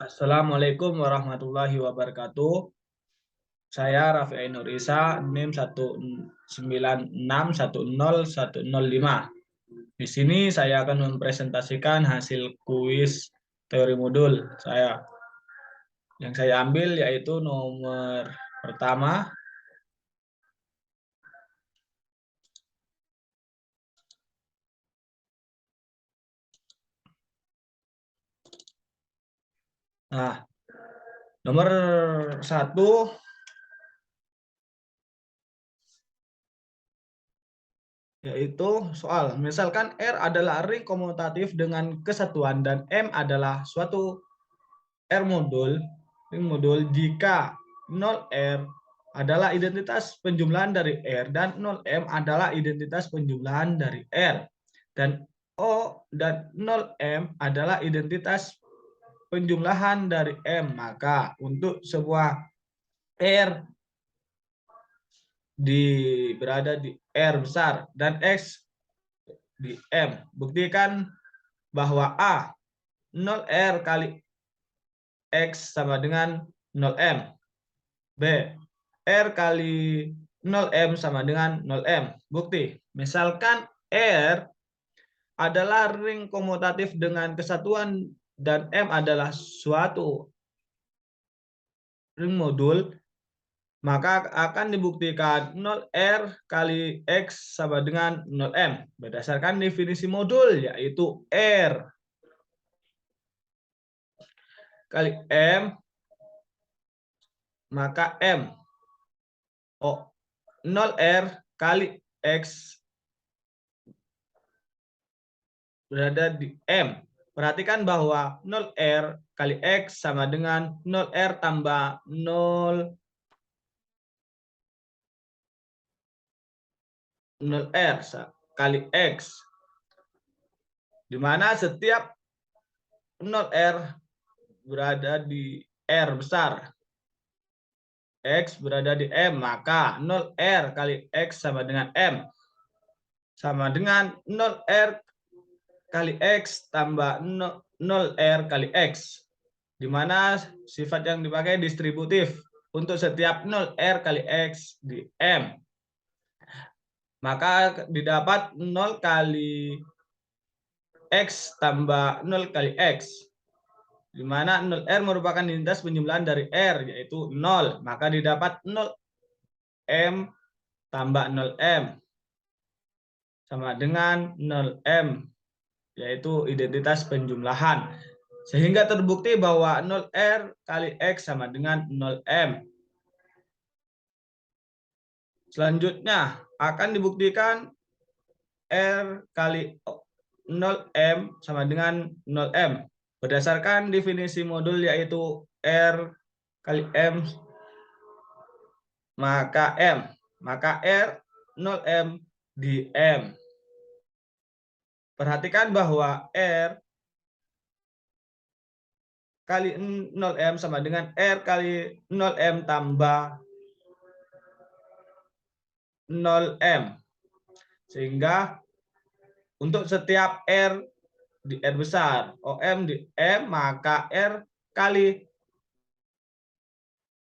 Assalamualaikum warahmatullahi wabarakatuh. Saya Raffi Ainur Isa, NIM 196101005. Di sini saya akan mempresentasikan hasil kuis teori modul saya. Yang saya ambil yaitu nomor pertama. Nah, nomor 1 yaitu soal. Misalkan R adalah ring komutatif dengan kesatuan dan M adalah suatu ring modul jika 0R adalah identitas penjumlahan dari R dan 0M adalah identitas penjumlahan dari R. Dan O dan 0M adalah identitas penjumlahan dari M. Maka untuk sebuah R berada di R besar dan X di M. Buktikan bahwa A 0R kali X sama dengan 0M. B. R kali 0M sama dengan 0M. Bukti. Misalkan R adalah ring komutatif dengan kesatuan dan M adalah suatu ring modul, maka akan dibuktikan 0R kali X sama dengan 0M. Berdasarkan definisi modul, yaitu R kali M, maka M. 0R kali X berada di M. Perhatikan bahwa 0R kali X sama dengan 0R tambah 0R kali X. Di mana setiap 0R berada di R besar. X berada di M, maka 0R kali X sama dengan M. Sama dengan 0R kali X tambah 0R kali X. Di mana sifat yang dipakai distributif untuk setiap 0R kali X di M. Maka didapat 0 kali X tambah 0 kali X. Di mana 0R merupakan identitas penjumlahan dari R, yaitu 0. Maka didapat 0M tambah 0M. Sama dengan 0M, yaitu identitas penjumlahan. Sehingga terbukti bahwa 0R kali X sama dengan 0M. Selanjutnya akan dibuktikan R kali 0M sama dengan 0M. Berdasarkan definisi modul yaitu R kali M maka M. Maka R 0M di M. Perhatikan bahwa R kali 0M sama dengan R kali 0M tambah 0M. Sehingga untuk setiap R di R besar, OM di M, maka R kali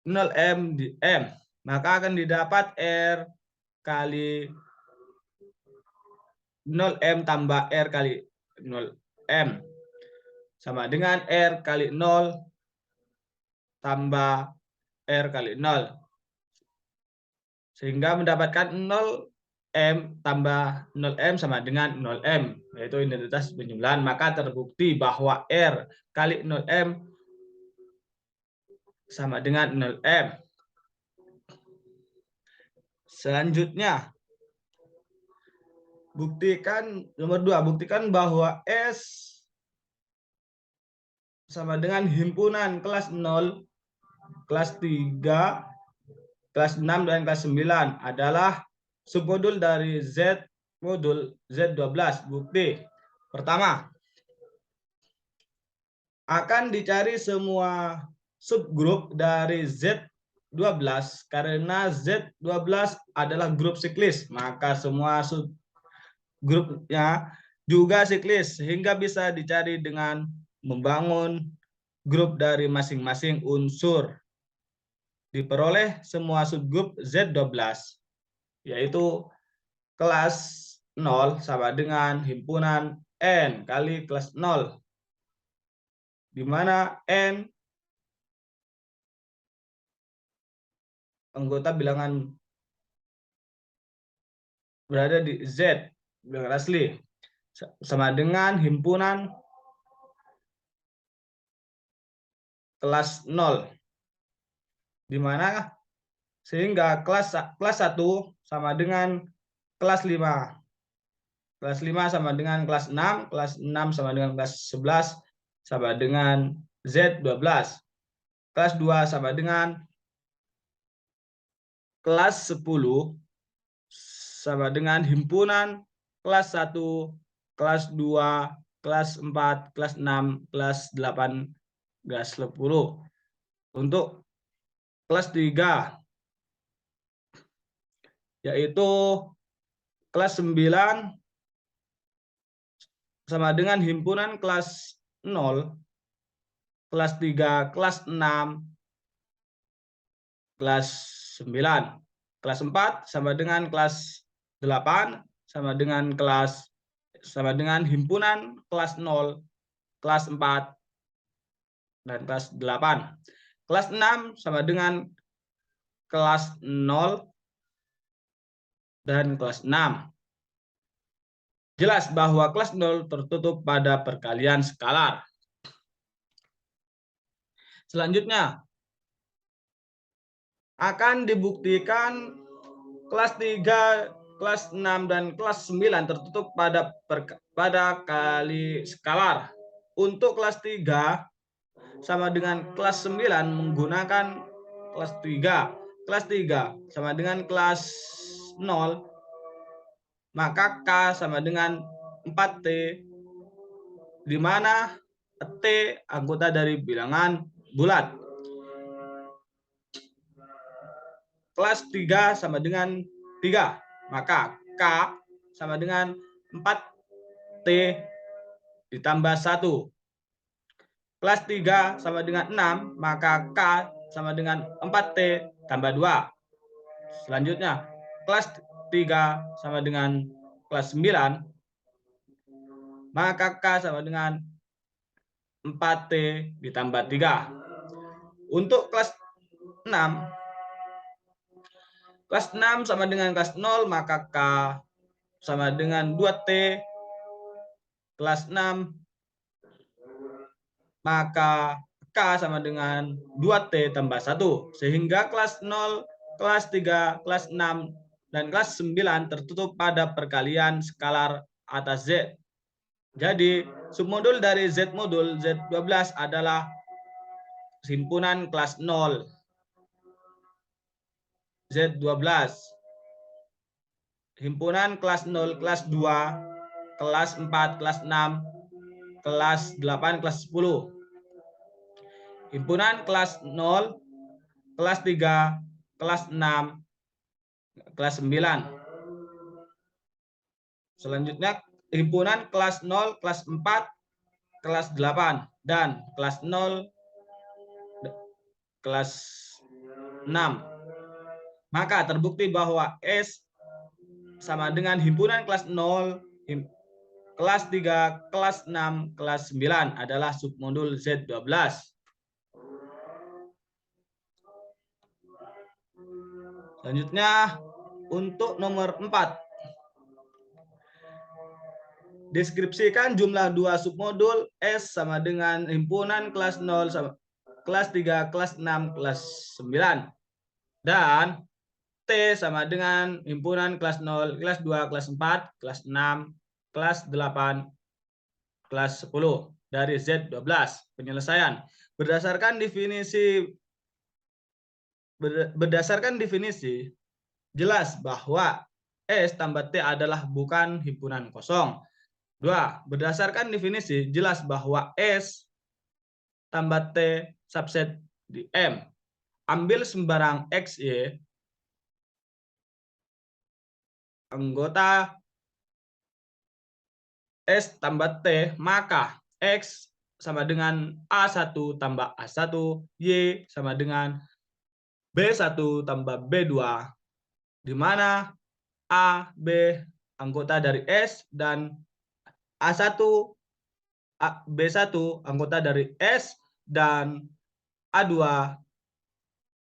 0M di M. Maka akan didapat R kali 0M tambah R kali 0M. Sama dengan R kali 0 tambah R kali 0. Sehingga mendapatkan 0M tambah 0M sama dengan 0M. Yaitu identitas penjumlahan. Maka terbukti bahwa R kali 0M sama dengan 0M. Selanjutnya, nomor 2, buktikan bahwa S sama dengan himpunan kelas 0, kelas 3, kelas 6, dan kelas 9 adalah submodul dari Z modul Z12. Bukti pertama, akan dicari semua subgrup dari Z12 karena Z12 adalah grup siklis, maka semua subgrupnya juga siklis, sehingga bisa dicari dengan membangun grup dari masing-masing unsur. Diperoleh semua subgrup Z12, yaitu kelas 0 sama dengan himpunan N kali kelas 0, di mana N anggota bilangan berada di Z, bilangan asli, sama dengan himpunan kelas 0, di mana sehingga kelas 1 sama dengan kelas 5. Kelas 5 sama dengan kelas 6, kelas 6 sama dengan kelas 11, sama dengan Z12. Kelas 2 sama dengan kelas 10, sama dengan himpunan kelas 1, kelas 2, kelas 4, kelas 6, kelas 8, kelas 10. Untuk kelas 3, yaitu kelas 9 sama dengan himpunan kelas 0, kelas 3, kelas 6, kelas 9. Kelas 4 sama dengan kelas 8, sama dengan himpunan kelas 0, kelas 4, dan kelas 8. Kelas 6 sama dengan kelas 0 dan kelas 6. Jelas bahwa kelas 0 tertutup pada perkalian skalar. Selanjutnya, akan dibuktikan kelas 3, kelas 6, dan kelas 9 tertutup pada kali skalar. Untuk kelas 3 sama dengan kelas 9 menggunakan kelas 3. Kelas 3 sama dengan kelas 0, maka K sama dengan 4T, di mana T anggota dari bilangan bulat. Kelas 3 sama dengan 3, maka K sama dengan 4T ditambah 1. Kelas 3 sama dengan 6, maka K sama dengan 4T tambah 2. Selanjutnya, kelas 3 sama dengan kelas 9, maka K sama dengan 4T ditambah 3. Untuk kelas 6, kelas 6 sama dengan kelas 0, maka K sama dengan 2T. Kelas 6, maka K sama dengan 2T tambah 1. Sehingga kelas 0, kelas 3, kelas 6, dan kelas 9 tertutup pada perkalian skalar atas Z. Jadi, submodul dari Z modul Z12 adalah himpunan kelas 0, Z12. Himpunan kelas 0, kelas 2, kelas 4, kelas 6, kelas 8, kelas 10. Himpunan kelas 0, kelas 3, kelas 6, kelas 9. Selanjutnya, himpunan kelas 0, kelas 4, kelas 8, dan kelas 0, kelas 6. Maka terbukti bahwa S sama dengan himpunan kelas 0, kelas 3, kelas 6, kelas 9 adalah submodul Z12. Selanjutnya, untuk nomor 4. Deskripsikan jumlah 2 submodul S sama dengan himpunan kelas 0, sama kelas 3, kelas 6, kelas 9. Dan T sama dengan himpunan kelas 0, kelas 2, kelas 4, kelas 6, kelas 8, kelas 10 dari Z12. Penyelesaian. Berdasarkan definisi, jelas bahwa S tambah T adalah bukan himpunan kosong. 2. Berdasarkan definisi, jelas bahwa S tambah T subset di M. Ambil sembarang X, Y, anggota S tambah T, maka X sama dengan A1 tambah A1, Y sama dengan B1 tambah B2, di mana A, B anggota dari S dan A1, B1 anggota dari S dan A2,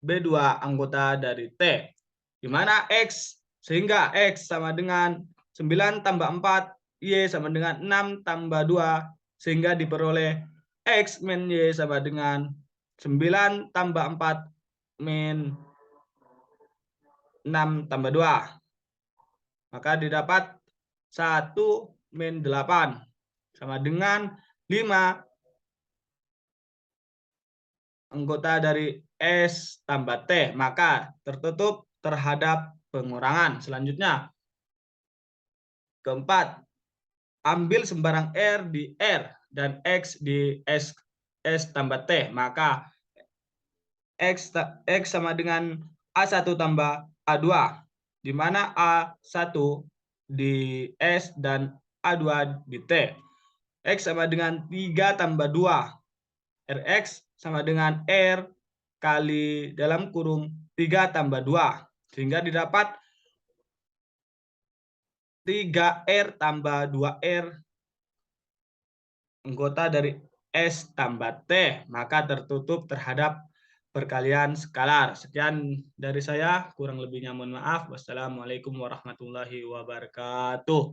B2 anggota dari T. Di mana X, sehingga X sama dengan 9 tambah 4, Y sama dengan 6 tambah 2, sehingga diperoleh X min Y sama dengan 9 tambah 4 min 6 tambah 2. Maka didapat 1 min 8 sama dengan 5 anggota dari S tambah T. Maka tertutup terhadap pengurangan. Selanjutnya, keempat, ambil sembarang R di R dan X di S tambah T. Maka X sama dengan A1 tambah A2, di mana A1 di S dan A2 di T. X sama dengan 3 tambah 2. Rx sama dengan R kali dalam kurung 3 tambah 2. Sehingga didapat 3R tambah 2R anggota dari S tambah T. Maka tertutup terhadap perkalian skalar. Sekian dari saya, kurang lebihnya mohon maaf. Wassalamualaikum warahmatullahi wabarakatuh.